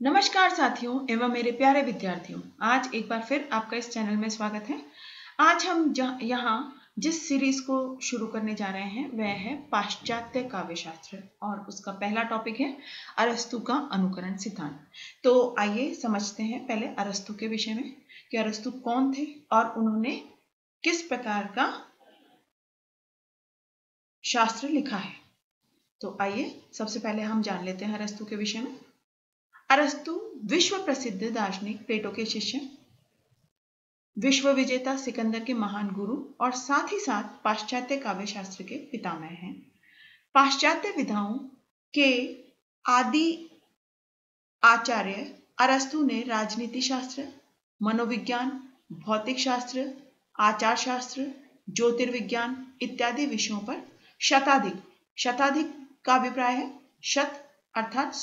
नमस्कार साथियों एवं मेरे प्यारे विद्यार्थियों, आज एक बार फिर आपका इस चैनल में स्वागत है। आज हम यहाँ जिस सीरीज को शुरू करने जा रहे हैं वह है पाश्चात्य काव्यशास्त्र और उसका पहला टॉपिक है अरस्तु का अनुकरण सिद्धांत। तो आइए समझते हैं पहले अरस्तु के विषय में कि अरस्तु कौन थे और उन्होंने किस प्रकार का शास्त्र लिखा है। तो आइए सबसे पहले हम जान लेते हैं अरस्तु के विषय में। अरस्तु विश्व प्रसिद्ध दार्शनिक प्लेटो के शिष्य, विश्व विजेता सिकंदर के महान गुरु और साथ ही साथ पाश्चात्य काव्यशास्त्र के पितामह हैं। पाश्चात्य विधाओं के आदि आचार्य अरस्तु ने राजनीति शास्त्र, मनोविज्ञान, भौतिक शास्त्र, आचार शास्त्र, ज्योतिर्विज्ञान इत्यादि विषयों पर शताधिक का अभिप्राय है शत अर्थात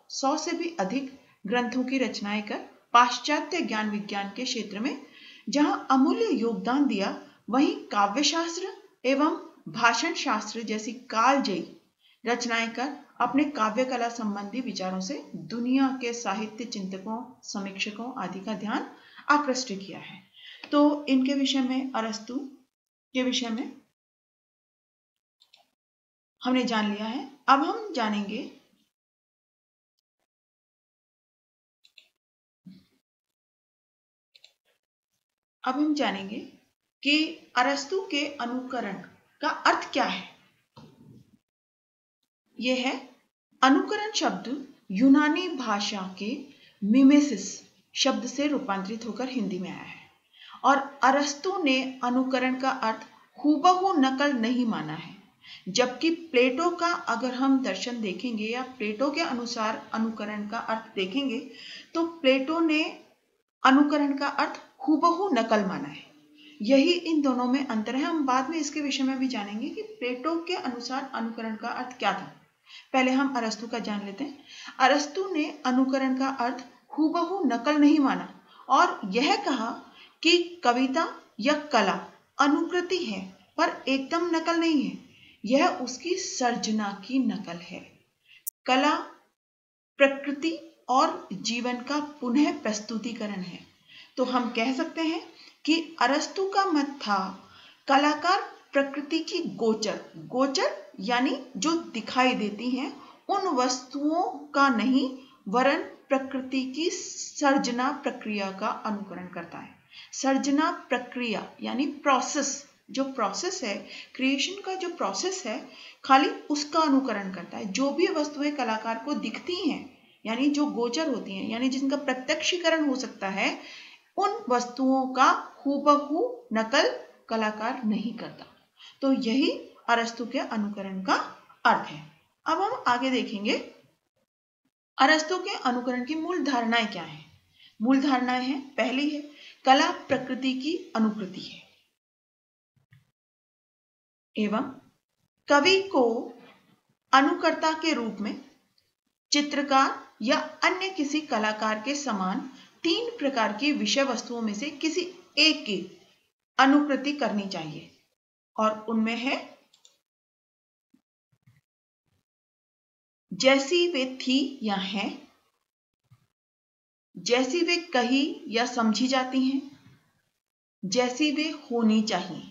100 से भी अधिक ग्रंथों की रचनाएं कर पाश्चात्य ज्ञान विज्ञान के क्षेत्र में जहां अमूल्य योगदान दिया, वहीं काव्यशास्त्र एवं भाषण शास्त्र जैसी कालजयी रचनाएं कर अपने काव्य कला संबंधी विचारों से दुनिया के साहित्य चिंतकों, समीक्षकों आदि का ध्यान आकृष्ट किया है। तो इनके विषय में, अरस्तु के विषय में हमने जान लिया है। अब हम जानेंगे कि अरस्तु के अनुकरण का अर्थ क्या है। यह है, अनुकरण शब्द यूनानी भाषा के मिमेसिस शब्द से रूपांतरित होकर हिंदी में आया है और अरस्तु ने अनुकरण का अर्थ हूबहू नकल नहीं माना है, जबकि प्लेटो का अगर हम दर्शन देखेंगे या प्लेटो के अनुसार अनुकरण का अर्थ देखेंगे तो प्लेटो ने अनुकरण का अर्थ हूबहू नकल माना है। यही इन दोनों में अंतर है। हम बाद में इसके विषय में भी जानेंगे कि प्लेटो के अनुसार अनुकरण का अर्थ क्या था। पहले हम अरस्तु का जान लेते हैं। अरस्तु ने अनुकरण का अर्थ हूबहू नकल नहीं माना और यह कहा कि कविता या कला अनुकृति है पर एकदम नकल नहीं है, यह उसकी सर्जना की नकल है। कला प्रकृति और जीवन का पुनः प्रस्तुतिकरण है। तो हम कह सकते हैं कि अरस्तु का मत था कलाकार प्रकृति की गोचर यानी जो दिखाई देती हैं उन वस्तुओं का नहीं, वरन प्रकृति की सर्जना प्रक्रिया का अनुकरण करता है। सर्जना प्रक्रिया यानी प्रोसेस, जो प्रोसेस है क्रिएशन का, जो प्रोसेस है खाली उसका अनुकरण करता है। जो भी वस्तुएं कलाकार को दिखती हैं यानी जो गोचर होती हैं यानी जिनका प्रत्यक्षीकरण हो सकता है, उन वस्तुओं का हूबहू नकल कलाकार नहीं करता। तो यही अरस्तु के अनुकरण का अर्थ है। अब हम आगे देखेंगे अरस्तु के अनुकरण की मूल धारणाएं क्या है। मूल धारणाएं हैं, पहली है कला प्रकृति की अनुकृति है एवं कवि को अनुकर्ता के रूप में चित्रकार या अन्य किसी कलाकार के समान 3 प्रकार की विषय वस्तुओं में से किसी एक की अनुकृति करनी चाहिए और उनमें है जैसी वे थी या हैं, जैसी वे कही या समझी जाती हैं, जैसी वे होनी चाहिए।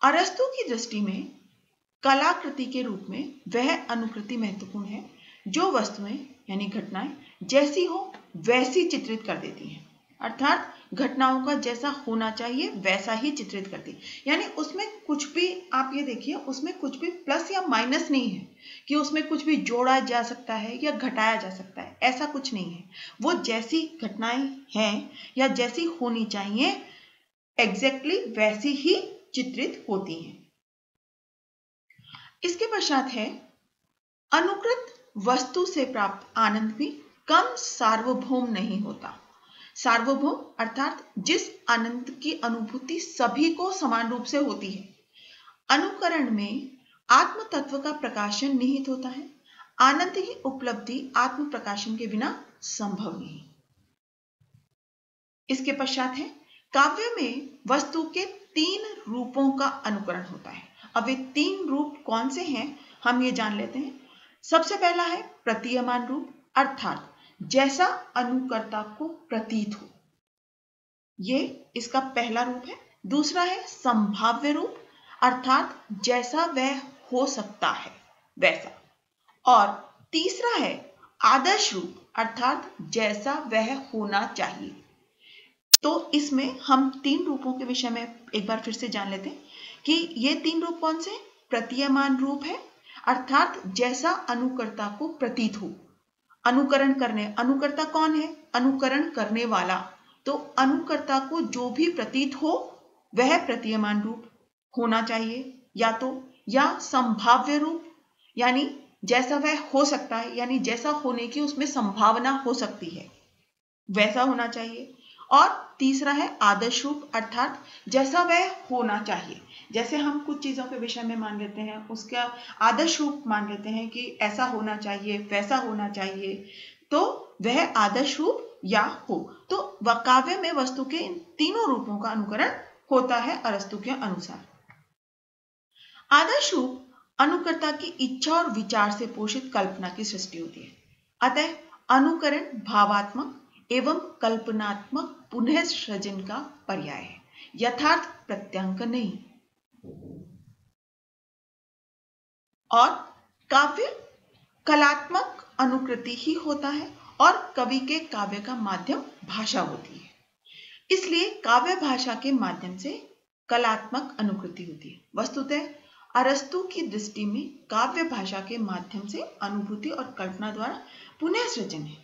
अरस्तु की दृष्टि में कलाकृति के रूप में वह अनुकृति महत्वपूर्ण है जो वस्तुएं यानी घटनाएं जैसी हो वैसी चित्रित कर देती हैं, अर्थात घटनाओं का जैसा होना चाहिए वैसा ही चित्रित करती, यानी उसमें कुछ भी, आप ये देखिए, उसमें कुछ भी प्लस या माइनस नहीं है कि उसमें कुछ भी जोड़ा जा सकता है या घटाया जा सकता है, ऐसा कुछ नहीं है। वो जैसी घटनाएं हैं या जैसी होनी चाहिए एग्जैक्टली वैसी ही चित्रित होती हैं। इसके पश्चात है अनुकृत वस्तु से प्राप्त आनंद भी कम सार्वभौम नहीं होता। सार्वभौम अर्थात जिस आनंद की अनुभूति सभी को समान रूप से होती है। अनुकरण में आत्म तत्व का प्रकाशन निहित होता है। आनंद की उपलब्धि आत्म प्रकाशन के बिना संभव नहीं। इसके पश्चात है काव्य में वस्तु के 3 रूपों का अनुकरण होता है। अब ये 3 रूप कौन से हैं हम ये जान लेते हैं। सबसे पहला है प्रतीयमान रूप, अर्थात जैसा अनुकर्ता को प्रतीत हो, ये इसका पहला रूप है। दूसरा है संभाव्य रूप, अर्थात जैसा वह हो सकता है वैसा। और तीसरा है आदर्श रूप, अर्थात जैसा वह होना चाहिए। तो इसमें हम 3 रूपों के विषय में एक बार फिर से जान लेते हैं कि ये 3 रूप कौन से हैं। प्रतीयमान रूप है, अर्थात जैसा अनुकर्ता को प्रतीत हो। अनुकरण करने, अनुकर्ता कौन है? अनुकरण करने वाला। तो अनुकर्ता को जो भी प्रतीत हो वह प्रतीयमान रूप होना चाहिए, या संभाव्य रूप, यानी जैसा वह हो सकता है, यानी जैसा होने की उसमें संभावना हो सकती है वैसा होना चाहिए। और तीसरा है आदर्श रूप, अर्थात जैसा वह होना चाहिए। जैसे हम कुछ चीजों के विषय में मान लेते हैं, उसका आदर्श रूप मान लेते हैं कि ऐसा होना चाहिए, वैसा होना चाहिए, तो वह आदर्श रूप या हो। तो काव्य में वस्तु के इन तीनों रूपों का अनुकरण होता है अरस्तु के अनुसार। आदर्श रूप अनुकर्ता की इच्छा और विचार से पोषित कल्पना की सृष्टि होती है। अतः अनुकरण भावात्मक एवं कल्पनात्मक पुनः सृजन का पर्याय है, यथार्थ प्रत्यांकन नहीं। और काव्य कलात्मक अनुकृति ही होता है और कवि के काव्य का माध्यम भाषा होती है। इसलिए काव्य भाषा के माध्यम से कलात्मक अनुकृति होती है। वस्तुतः अरस्तु की दृष्टि में काव्य भाषा के माध्यम से अनुभूति और कल्पना द्वारा पुनः सृजन है।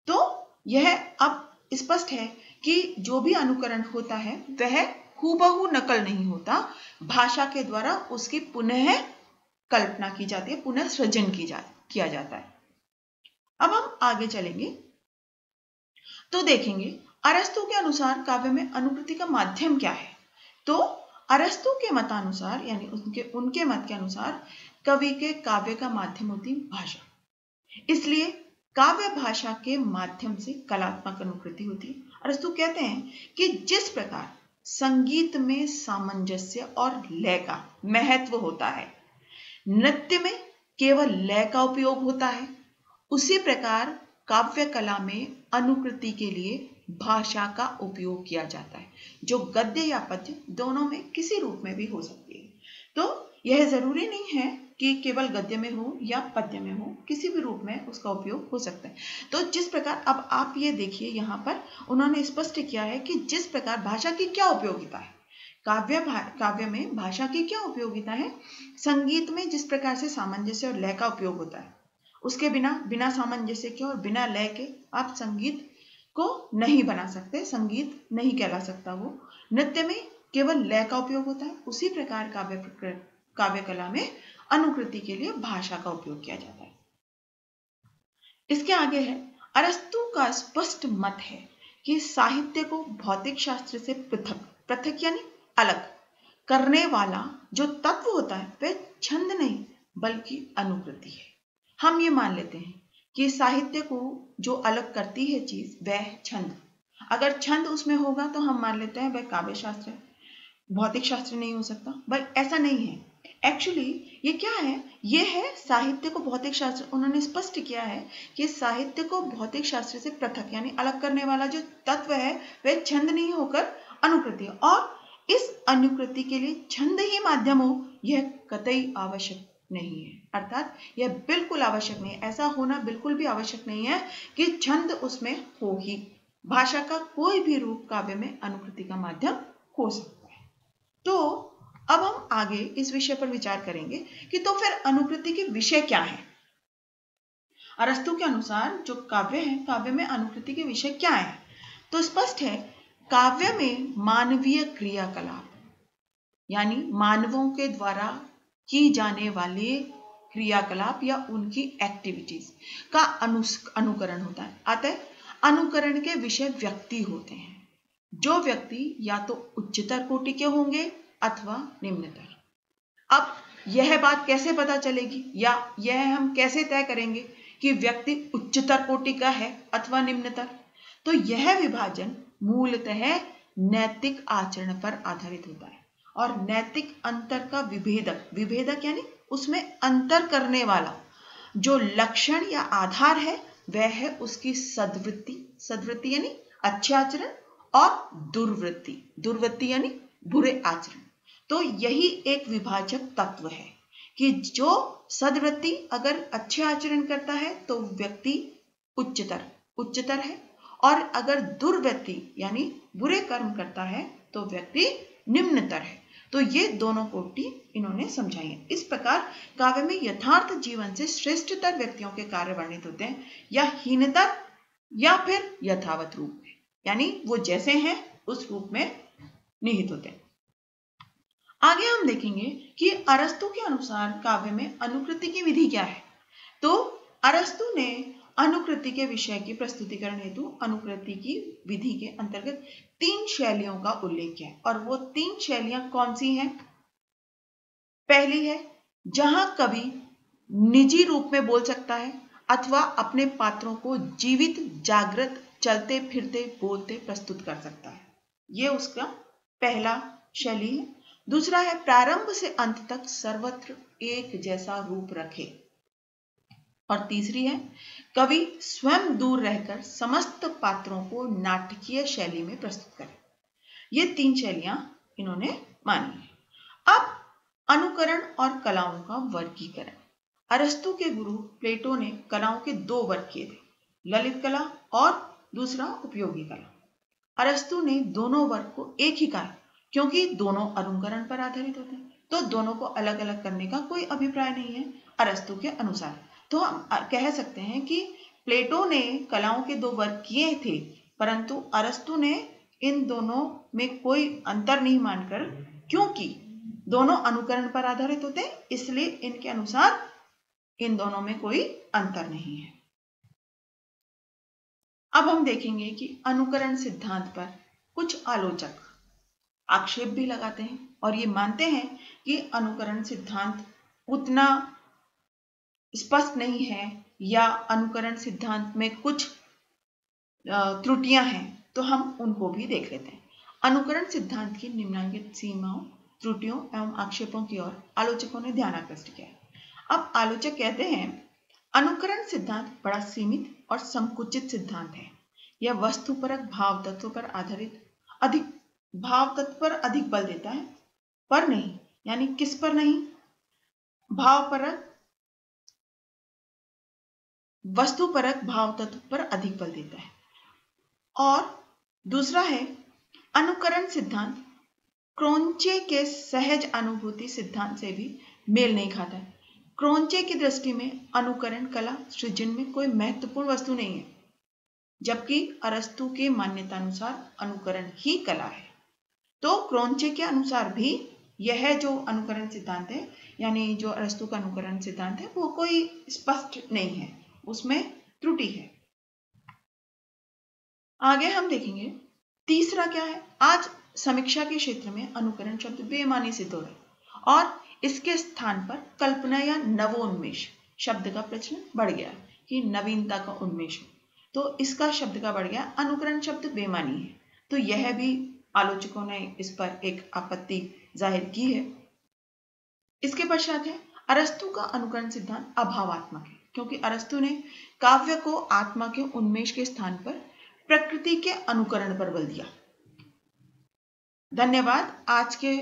तो यह अब स्पष्ट है कि जो भी अनुकरण होता है वह हूबहू नकल नहीं होता, भाषा के द्वारा उसकी पुनः कल्पना की जाती है, पुनः सृजन किया जाता है। अब हम आगे चलेंगे तो देखेंगे अरस्तु के अनुसार काव्य में अनुकृति का माध्यम क्या है। तो अरस्तु के मतानुसार, यानी उनके मत के अनुसार कवि के काव्य का माध्यम होती है भाषा। इसलिए काव्य भाषा के माध्यम से कलात्मक अनुकृति होती है। अरस्तु कहते हैं कि जिस प्रकार संगीत में सामंजस्य और लय का महत्व होता है, नृत्य में केवल लय का उपयोग होता है, उसी प्रकार काव्य कला में अनुकृति के लिए भाषा का उपयोग किया जाता है, जो गद्य या पद्य दोनों में किसी रूप में भी हो सकती है। तो यह जरूरी नहीं है कि केवल गद्य में हो या पद्य में हो, किसी भी रूप में उसका उपयोग हो सकता है। तो जिस प्रकार, अब आप ये देखिए यहाँ पर उन्होंने स्पष्ट किया है कि जिस प्रकार भाषा की क्या उपयोगिता है, काव्य में भाषा की क्या उपयोगिता है। संगीत में जिस प्रकार से सामंजस्य और लय का उपयोग होता है, उसके बिना सामंजस्य के और बिना लय के आप संगीत को नहीं बना सकते, संगीत नहीं कहला सकता वो। नृत्य में केवल लय का उपयोग होता है, उसी प्रकार काव्य कला में अनुकृति के लिए भाषा का उपयोग किया जाता है। इसके आगे है, अरस्तु का स्पष्ट मत है कि साहित्य को भौतिक शास्त्र से पृथक यानी अलग करने वाला जो तत्व होता है वह छंद नहीं बल्कि अनुकृति है। हम ये मान लेते हैं कि साहित्य को जो अलग करती है चीज वह छंद। अगर छंद उसमें होगा तो हम मान लेते हैं वह काव्य शास्त्र है, भौतिक शास्त्र नहीं हो सकता। बट ऐसा नहीं है। एक्चुअली ये क्या है, ये है साहित्य को भौतिक शास्त्र। उन्होंने स्पष्ट किया है कि साहित्य को भौतिक शास्त्र से पृथक यानी अलग करने वाला जो तत्व है वह छंद नहीं होकर अनुकृति, और इस अनुकृति के लिए छंद ही माध्यम हो यह कतई आवश्यक नहीं है। अर्थात यह बिल्कुल आवश्यक नहीं है, ऐसा होना बिल्कुल भी आवश्यक नहीं है कि छंद उसमें हो ही। भाषा का कोई भी रूप काव्य में अनुकृति का माध्यम हो सकता है। तो अब हम आगे इस विषय पर विचार करेंगे कि तो फिर अनुकृति के विषय क्या है। अरस्तु के अनुसार जो काव्य है, काव्य में अनुकृति के विषय क्या है। तो स्पष्ट है, काव्य में मानवीय क्रियाकलाप यानी मानवों के द्वारा की जाने वाले क्रियाकलाप या उनकी एक्टिविटीज का अनुकरण होता है। अतः अनुकरण के विषय व्यक्ति होते हैं, जो व्यक्ति या तो उच्चतर कोटि के होंगे अथवा निम्नतर। अब यह बात कैसे पता चलेगी या यह हम कैसे तय करेंगे कि व्यक्ति उच्चतर कोटि का है अथवा निम्नतर। तो यह विभाजन मूलतः नैतिक आचरण पर आधारित होता है और नैतिक अंतर का विभेदक यानी उसमें अंतर करने वाला जो लक्षण या आधार है वह है उसकी सद्वृत्ति, सद्वृत्ति यानी अच्छे आचरण, और दुर्वृत्ति, दुर्वृत्ति यानी बुरे आचरण। तो यही एक विभाजक तत्व है कि जो सद्वृत्ति अगर अच्छे आचरण करता है तो व्यक्ति उच्चतर है, और अगर दुर्वृत्ति यानी बुरे कर्म करता है तो व्यक्ति निम्नतर है। तो ये दोनों कोटि इन्होंने समझाई है। इस प्रकार काव्य में यथार्थ जीवन से श्रेष्ठतर व्यक्तियों के कार्य वर्णित होते हैं, या हीनतर या फिर यथावत रूप में, यानी वो जैसे हैं उस रूप में निहित होते हैं। आगे हम देखेंगे कि अरस्तु के अनुसार काव्य में अनुकृति की विधि क्या है। तो अरस्तु ने अनुकृति के विषय की प्रस्तुतिकरण हेतु अनुकृति की विधि के अंतर्गत 3 शैलियों का उल्लेख किया है, और वो 3 शैलियां कौन सी हैं? पहली है जहां कवि निजी रूप में बोल सकता है अथवा अपने पात्रों को जीवित, जागृत, चलते फिरते, बोलते प्रस्तुत कर सकता है। ये उसका पहला शैली है। दूसरा है प्रारंभ से अंत तक सर्वत्र एक जैसा रूप रखे, और तीसरी है कवि स्वयं दूर रहकर समस्त पात्रों को नाटकीय शैली में प्रस्तुत करे। ये 3 शैलियां इन्होंने मानी है। अब अनुकरण और कलाओं का वर्गीकरण। अरस्तु के गुरु प्लेटो ने कलाओं के 2 वर्ग किए थे, ललित कला और दूसरा उपयोगी कला। अरस्तु ने दोनों वर्ग को एक ही कहा क्योंकि दोनों अनुकरण पर आधारित होते हैं, तो दोनों को अलग अलग करने का कोई अभिप्राय नहीं है अरस्तु के अनुसार। तो हम कह सकते हैं कि प्लेटो ने कलाओं के 2 वर्ग किए थे, परंतु अरस्तु ने इन दोनों में कोई अंतर नहीं मानकर, क्योंकि दोनों अनुकरण पर आधारित होते हैं, इसलिए इनके अनुसार इन दोनों में कोई अंतर नहीं है। अब हम देखेंगे कि अनुकरण सिद्धांत पर कुछ आलोचक आक्षेप भी लगाते हैं और ये मानते हैं कि अनुकरण सिद्धांत उतना स्पष्ट नहीं है, या अनुकरण सिद्धांत में कुछ त्रुटियां हैं, तो हम उनको भी देख लेते हैं। अनुकरण सिद्धांत की निम्नलिखित सीमाओं, त्रुटियों एवं आक्षेपों की ओर आलोचकों ने ध्यान आकृष्ट किया है। अब आलोचक कहते हैं अनुकरण सिद्धांत बड़ा सीमित और संकुचित सिद्धांत है। यह वस्तुपरक भाव तत्व पर आधारित भाव तत्व पर अधिक बल देता है, पर नहीं, यानी किस पर नहीं? भावपरक, वस्तुपरक भाव तत्व पर अधिक बल देता है। और दूसरा है अनुकरण सिद्धांत क्रोंचे के सहज अनुभूति सिद्धांत से भी मेल नहीं खाता है। क्रोंचे की दृष्टि में अनुकरण कला सृजन में कोई महत्वपूर्ण वस्तु नहीं है, जबकि अरस्तु के मान्यता अनुसार अनुकरण ही कला है। तो क्रोंचे के अनुसार भी यह जो अनुकरण सिद्धांत है, यानी जो अरस्तु का अनुकरण सिद्धांत है, वो कोई स्पष्ट नहीं है, उसमें त्रुटि है। आगे हम देखेंगे तीसरा क्या है। आज समीक्षा के क्षेत्र में अनुकरण शब्द बेमानी सिद्ध हो रहा है और इसके स्थान पर कल्पना या नवोन्मेष शब्द का प्रचलन बढ़ गया कि नवीनता का उन्मेष हो, तो इसका शब्द का बढ़ गया अनुकरण शब्द बेमानी है। तो यह भी आलोचकों ने इस पर एक आपत्ति जाहिर की है। इसके पश्चात है अरस्तु का अनुकरण सिद्धांत अभावात्मक है, क्योंकि अरस्तु ने काव्य को आत्मा के उन्मेष के स्थान पर प्रकृति के अनुकरण पर बल दिया। धन्यवाद। आज के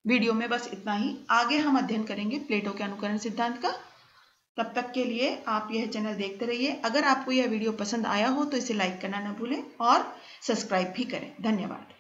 वीडियो में बस इतना ही। आगे हम अध्ययन करेंगे प्लेटो के अनुकरण सिद्धांत का। तब तक के लिए आप यह चैनल देखते रहिए। अगर आपको यह वीडियो पसंद आया हो तो इसे लाइक करना न भूलें और सब्सक्राइब भी करें। धन्यवाद।